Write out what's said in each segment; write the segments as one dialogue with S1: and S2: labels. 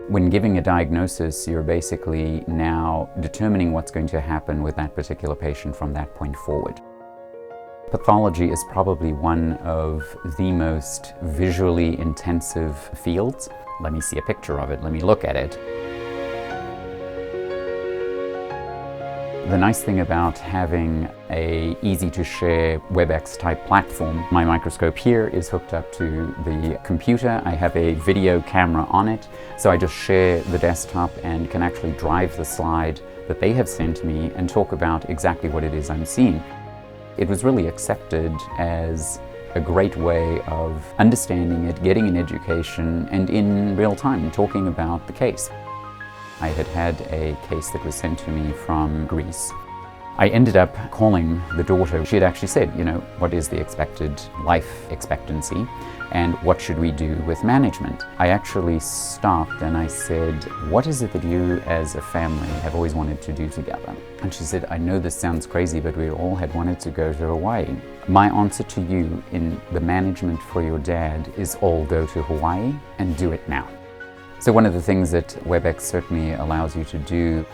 S1: When giving a diagnosis, you're basically now determining what's going to happen with that particular patient from that point forward. Pathology is probably one of the most visually intensive fields. Let me see a picture of it, let me look at it. The nice thing about having a easy-to-share Webex type platform, my microscope here is hooked up to the computer. I have a video camera on it, so I just share the desktop and can actually drive the slide that they have sent me and talk about exactly what it is I'm seeing. It was really accepted as a great way of understanding it, getting an education, and in real time talking about the case. I had a case that was sent to me from Greece. I ended up calling the daughter. She had actually said, what is the expected life expectancy and what should we do with management? I actually stopped and I said, what is it that you as a family have always wanted to do together? And she said, I know this sounds crazy, but we all had wanted to go to Hawaii. My answer to you in the management for your dad is all go to Hawaii and do it now. So one of the things that Webex certainly allows you to do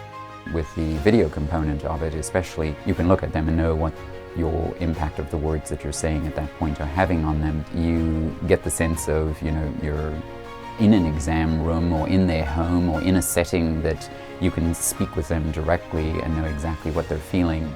S1: with the video component of it, especially, you can look at them and know what your impact of the words that you're saying at that point are having on them. You get the sense of, you're in an exam room or in their home or in a setting that you can speak with them directly and know exactly what they're feeling.